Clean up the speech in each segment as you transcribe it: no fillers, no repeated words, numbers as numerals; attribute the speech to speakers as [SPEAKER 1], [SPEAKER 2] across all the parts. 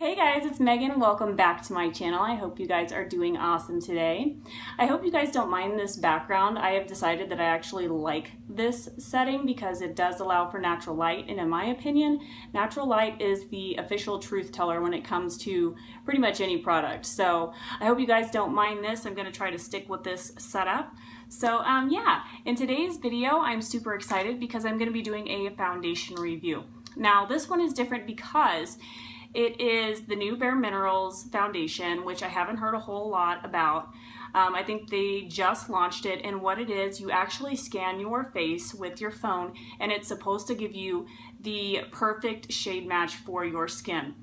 [SPEAKER 1] Hey guys, it's Megan. Welcome back to my channel. I hope you guys are doing awesome today. I hope you guys don't mind this background. I have decided that I actually like this setting because it does allow for natural light, and in my opinion, natural light is the official truth teller when it comes to pretty much any product. So I hope you guys don't mind this. I'm going to try to stick with this setup. So yeah, in today's video, I'm super excited because I'm going to be doing a foundation review. Now this one is different because it is the new Bare Minerals foundation, which I haven't heard a whole lot about. I think they just launched it, and what it is, you actually scan your face with your phone, and it's supposed to give you the perfect shade match for your skin.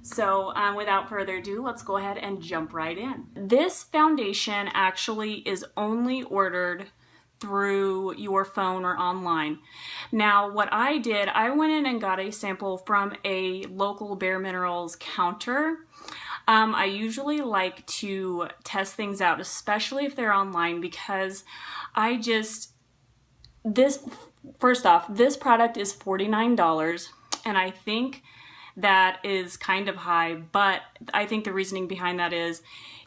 [SPEAKER 1] So without further ado, let's go ahead and jump right in. This foundation actually is only ordered through your phone or online. Now what I did, I went in and got a sample from a local Bare Minerals counter. I usually like to test things out, especially if they're online, because first off, this product is $49, and I think that is kind of high, but I think the reasoning behind that is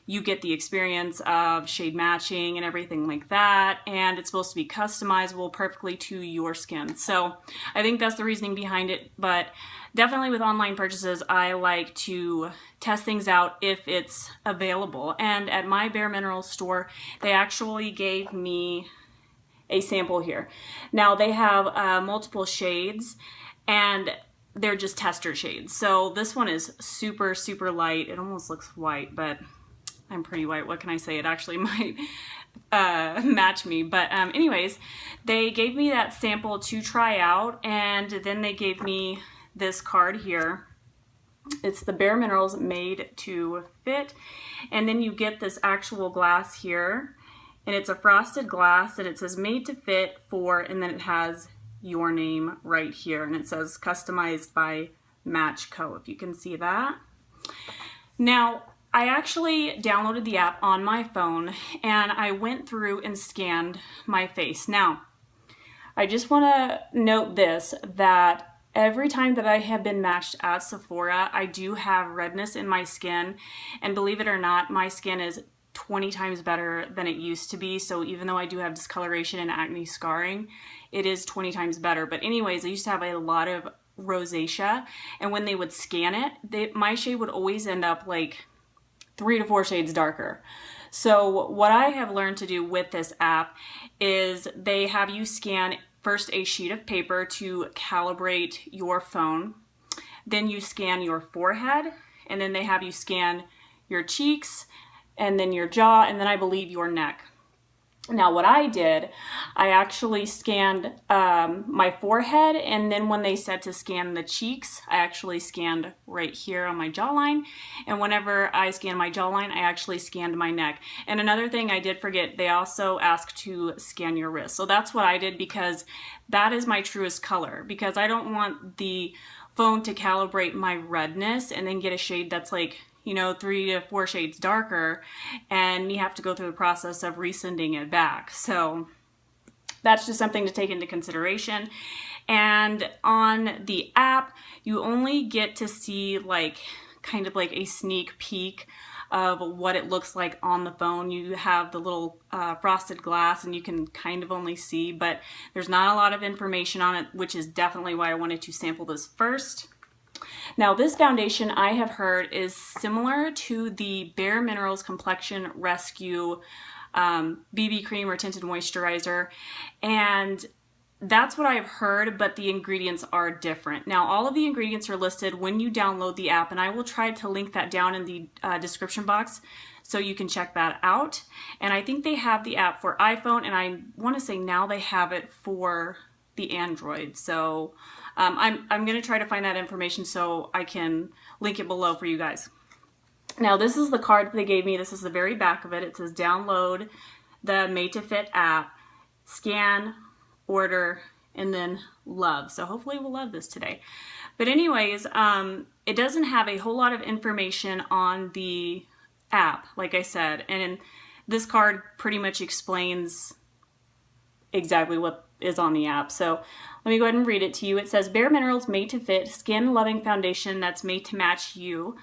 [SPEAKER 1] you get the experience of shade matching and everything like that, and it's supposed to be customizable perfectly to your skin. So I think that's the reasoning behind it, but definitely with online purchases, I like to test things out if it's available. And at my Bare Minerals store, they actually gave me a sample here. Now they have multiple shades, and they're just tester shades. So this one is super, super light. It almost looks white, but I'm pretty white. What can I say? It actually might match me. But anyways, they gave me that sample to try out, and then they gave me this card here. It's the Bare Minerals MADE2FIT, and then you get this actual glass here, and it's a frosted glass, and it says made to fit for, and then it has your name right here, and it says customized by Match Co, if you can see that. Now I actually downloaded the app on my phone, and I went through and scanned my face. Now I just want to note this, that every time that I have been matched at Sephora, I do have redness in my skin, and believe it or not, my skin is 20 times better than it used to be. So even though I do have discoloration and acne scarring, it is 20 times better. But anyways, I used to have a lot of rosacea, and when they would scan it, my shade would always end up like 3 to 4 shades darker. So what I have learned to do with this app is they have you scan first a sheet of paper to calibrate your phone, then you scan your forehead, and then they have you scan your cheeks, and then your jaw, and then I believe your neck. Now what I did, I actually scanned my forehead, and then when they said to scan the cheeks, I actually scanned right here on my jawline, and whenever I scanned my jawline, I actually scanned my neck. And another thing I did forget, they also asked to scan your wrist. So that's what I did, because that is my truest color, because I don't want the phone to calibrate my redness and then get a shade that's like, you know, 3 to 4 shades darker, and you have to go through the process of resending it back. So that's just something to take into consideration. And on the app, you only get to see like kind of like a sneak peek of what it looks like on the phone. You have the little frosted glass, and you can kind of only see, but there's not a lot of information on it, which is definitely why I wanted to sample this first. Now this foundation, I have heard, is similar to the Bare Minerals Complexion Rescue BB cream or tinted moisturizer, and that's what I've heard, but the ingredients are different. Now all of the ingredients are listed when you download the app, and I will try to link that down in the description box so you can check that out. And I think they have the app for iPhone, and I want to say now they have it for the Android. So I'm going to try to find that information so I can link it below for you guys. Now this is the card that they gave me. This is the very back of it. It says download the MADE2FIT app, scan, order, and then love. So hopefully we'll love this today. But anyways, it doesn't have a whole lot of information on the app, like I said. And this card pretty much explains exactly what is on the app. So let me go ahead and read it to you. It says, Bare Minerals Made to Fit Skin Loving Foundation that's made to match you.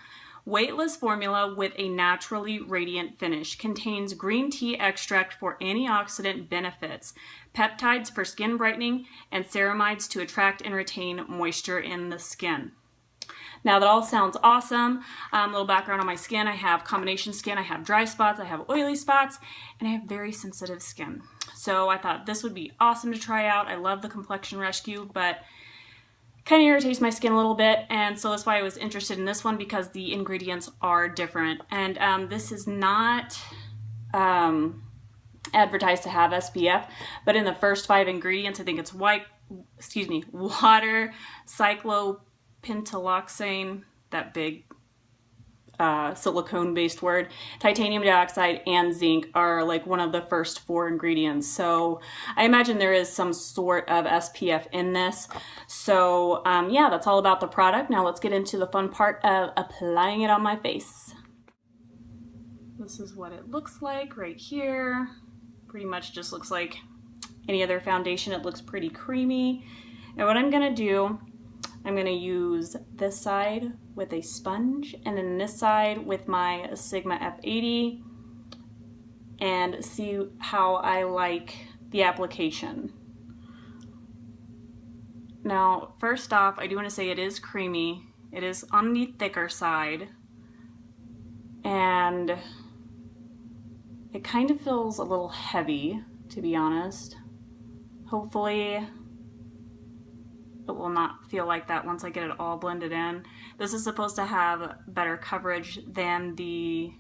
[SPEAKER 1] Weightless formula with a naturally radiant finish. Contains green tea extract for antioxidant benefits, peptides for skin brightening, and ceramides to attract and retain moisture in the skin. Now that all sounds awesome. A little background on my skin. I have combination skin. I have dry spots. I have oily spots. And I have very sensitive skin. So I thought this would be awesome to try out. I love the complexion rescue, but kind of irritates my skin a little bit, and so that's why I was interested in this one, because the ingredients are different. And this is not advertised to have SPF, but in the first 5 ingredients, I think it's water, cyclopentaloxane, that big silicone-based word, titanium dioxide, and zinc are like one of the first 4 ingredients. So I imagine there is some sort of SPF in this. So yeah, that's all about the product. Now let's get into the fun part of applying it on my face. This is what it looks like right here. Pretty much just looks like any other foundation. It looks pretty creamy. And what I'm gonna do, I'm going to use this side with a sponge and then this side with my Sigma F80 and see how I like the application. Now, first off, I do want to say it is creamy. It is on the thicker side, and it kind of feels a little heavy, to be honest. Hopefully it will not feel like that once I get it all blended in. This is supposed to have better coverage than the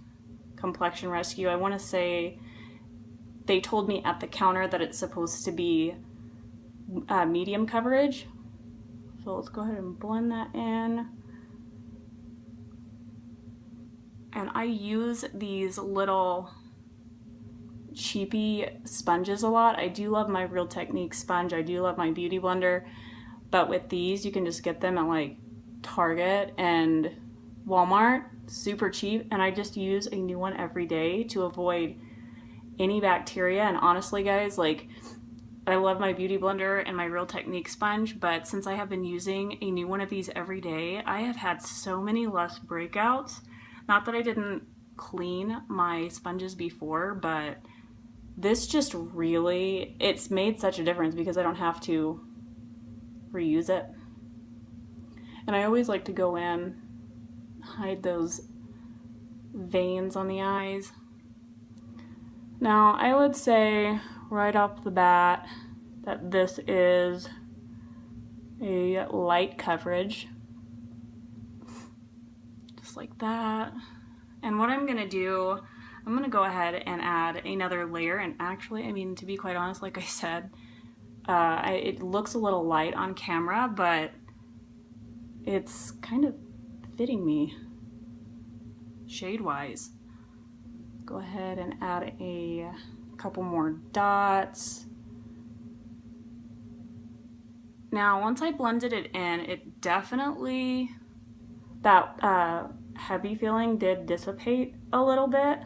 [SPEAKER 1] Complexion Rescue. I want to say they told me at the counter that it's supposed to be medium coverage. So let's go ahead and blend that in. And I use these little cheapy sponges a lot. I do love my Real Technique sponge. I do love my Beauty Blender. But with these, you can just get them at like Target and Walmart, super cheap. And I just use a new one every day to avoid any bacteria. And honestly, guys, like, I love my Beauty Blender and my Real Technique sponge, but since I have been using a new one of these every day, I have had so many less breakouts. Not that I didn't clean my sponges before, but this just really, it's made such a difference because I don't have to reuse it. And I always like to go in, hide those veins on the eyes. Now, I would say right off the bat that this is a light coverage, just like that. And what I'm gonna do, I'm gonna go ahead and add another layer. And actually, I mean, to be quite honest, like I said, it looks a little light on camera, but it's kind of fitting me shade-wise. Go ahead and add a couple more dots. Now, once I blended it in, it definitely, that heavy feeling did dissipate a little bit,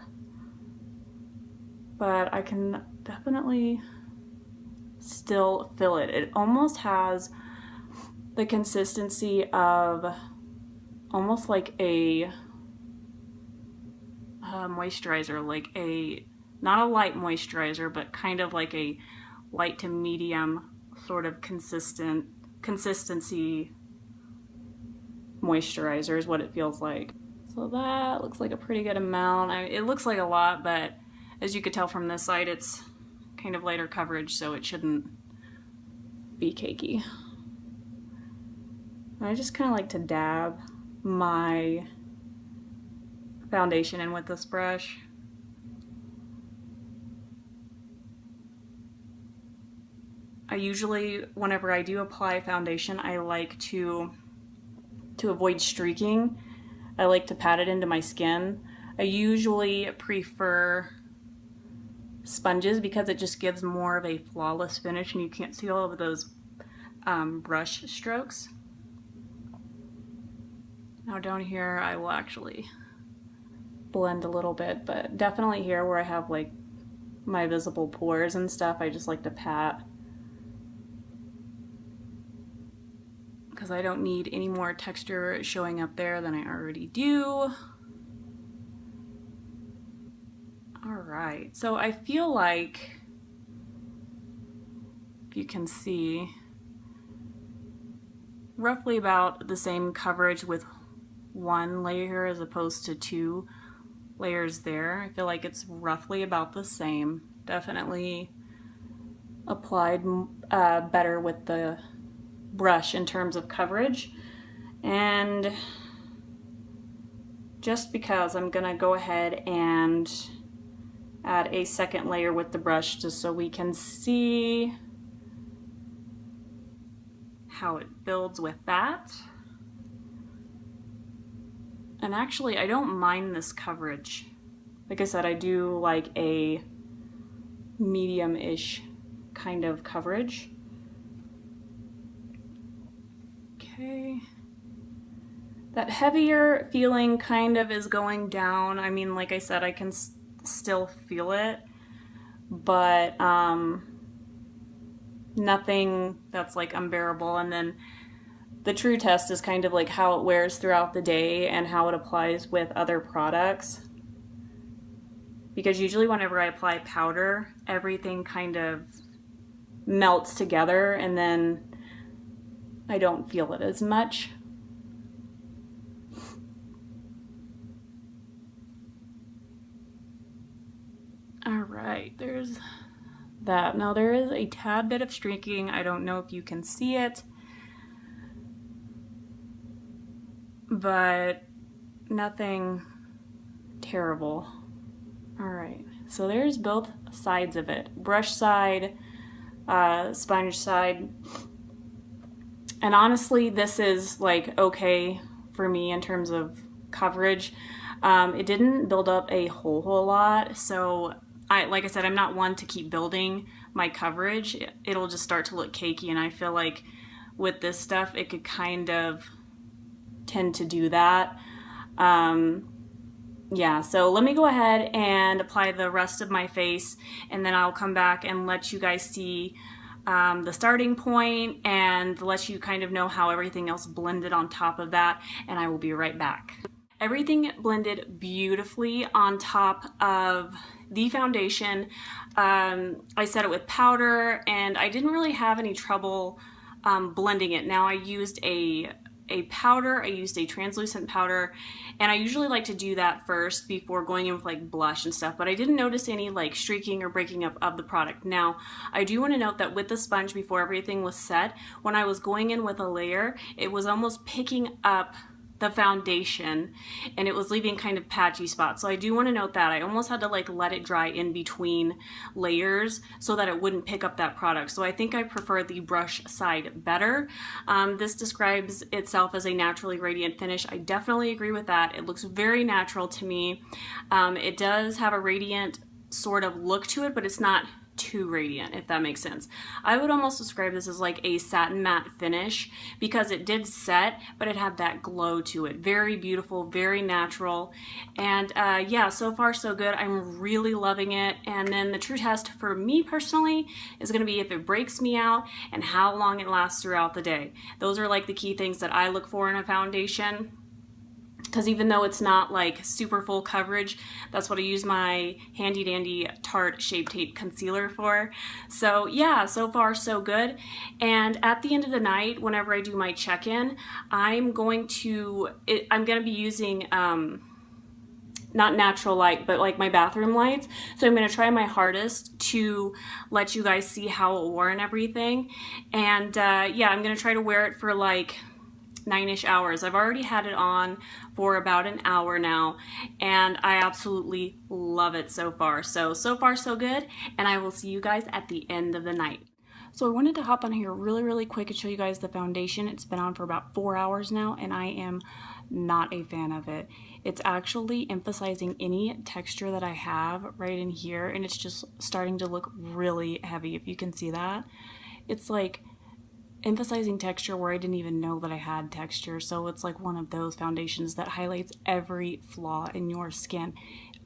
[SPEAKER 1] but I can definitely still feel it. It almost has the consistency of almost like a moisturizer, like a, not a light moisturizer, but kind of like a light to medium sort of consistency moisturizer is what it feels like. So that looks like a pretty good amount. It looks like a lot, but as you could tell from this side, it's kind of lighter coverage, so it shouldn't be cakey. I just kind of like to dab my foundation in with this brush. I usually, whenever I do apply foundation, I like to avoid streaking, I like to pat it into my skin. I usually prefer sponges because it just gives more of a flawless finish and you can't see all of those brush strokes. Now down here I will actually blend a little bit, but definitely here where I have like my visible pores and stuff, I just like to pat, because I don't need any more texture showing up there than I already do. Alright, so I feel like, if you can see, roughly about the same coverage with one layer as opposed to 2 layers there. I feel like it's roughly about the same. Definitely applied better with the brush in terms of coverage. And just because, I'm gonna go ahead and add a second layer with the brush just so we can see how it builds with that. And actually, I don't mind this coverage. Like I said, I do like a medium-ish kind of coverage. Okay. That heavier feeling kind of is going down. I mean, like I said, I can still feel it, but nothing that's like unbearable. And then the true test is kind of like how it wears throughout the day and how it applies with other products. Because usually whenever I apply powder, everything kind of melts together and then I don't feel it as much. Alright, there's that. Now there is a tad bit of streaking. I don't know if you can see it, but nothing terrible. Alright, so there's both sides of it. Brush side, sponge side. And honestly, this is like okay for me in terms of coverage. It didn't build up a whole lot, so like I said, I'm not one to keep building my coverage. It'll just start to look cakey, and I feel like with this stuff, it could kind of tend to do that. Yeah, so let me go ahead and apply the rest of my face, and then I'll come back and let you guys see the starting point and let you kind of know how everything else blended on top of that, and I will be right back. Everything blended beautifully on top of the foundation. I set it with powder, and I didn't really have any trouble blending it. Now I used a powder, I used a translucent powder, and I usually like to do that first before going in with like blush and stuff, but I didn't notice any like streaking or breaking up of the product. Now, I do want to note that with the sponge, before everything was set, when I was going in with a layer, it was almost picking up the foundation and it was leaving kind of patchy spots. So I do want to note that I almost had to like let it dry in between layers so that it wouldn't pick up that product. So I think I prefer the brush side better. This describes itself as a naturally radiant finish. I definitely agree with that. It looks very natural to me. It does have a radiant sort of look to it, but it's not too radiant, if that makes sense. I would almost describe this as like a satin matte finish because it did set, but it had that glow to it. Very beautiful, very natural, and yeah, so far so good. I'm really loving it. And then the true test for me personally is going to be if it breaks me out and how long it lasts throughout the day. Those are like the key things that I look for in a foundation. Because even though it's not like super full coverage, that's what I use my handy dandy Tarte Shape Tape Concealer for. So yeah, so far so good. And at the end of the night, whenever I do my check-in, I'm going to be using not natural light, but like my bathroom lights. So I'm going to try my hardest to let you guys see how it wore and everything. And yeah, I'm going to try to wear it for like 9-ish hours. I've already had it on for about an hour now, and I absolutely love it so far. So far so good, and I will see you guys at the end of the night. So I wanted to hop on here really quick and show you guys the foundation. It's been on for about 4 hours now, and I am not a fan of it. It's actually emphasizing any texture that I have right in here, and it's just starting to look really heavy, if you can see that. It's like emphasizing texture where I didn't even know that I had texture. So it's like one of those foundations that highlights every flaw in your skin.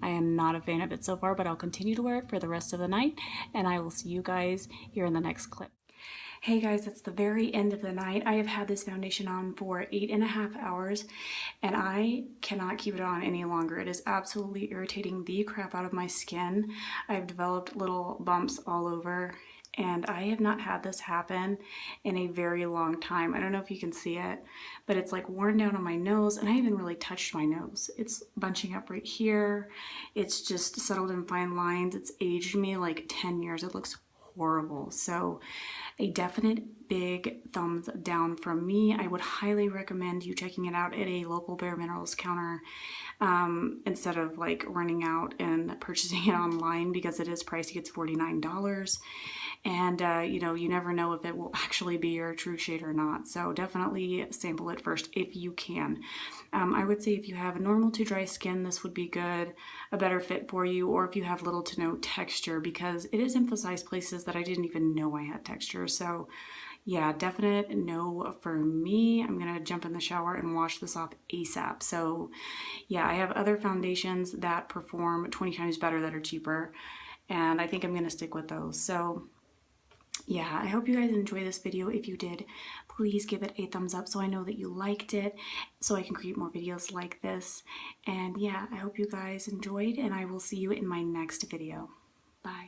[SPEAKER 1] I am not a fan of it so far, but I'll continue to wear it for the rest of the night, and I will see you guys here in the next clip. Hey guys, it's the very end of the night. I have had this foundation on for 8.5 hours and I cannot keep it on any longer. It is absolutely irritating the crap out of my skin. I've developed little bumps all over and I have not had this happen in a very long time. I don't know if you can see it, but it's like worn down on my nose, and I haven't really touched my nose. It's bunching up right here. It's just settled in fine lines. It's aged me like 10 years. It looks horrible. So a definite big thumbs down from me. I would highly recommend you checking it out at a local Bare Minerals counter instead of like running out and purchasing it online, because it is pricey. It's $49. And you know, you never know if it will actually be your true shade or not. So definitely sample it first if you can. I would say if you have normal to dry skin, this would be good, a better fit for you, or if you have little to no texture, because it is emphasized places that I didn't even know I had texture. So yeah, definite no for me. I'm gonna jump in the shower and wash this off ASAP. So yeah, I have other foundations that perform 20 times better that are cheaper, and I think I'm gonna stick with those. So yeah, I hope you guys enjoyed this video. If you did, please give it a thumbs up so I know that you liked it, so I can create more videos like this. And yeah, I hope you guys enjoyed, and I will see you in my next video. Bye.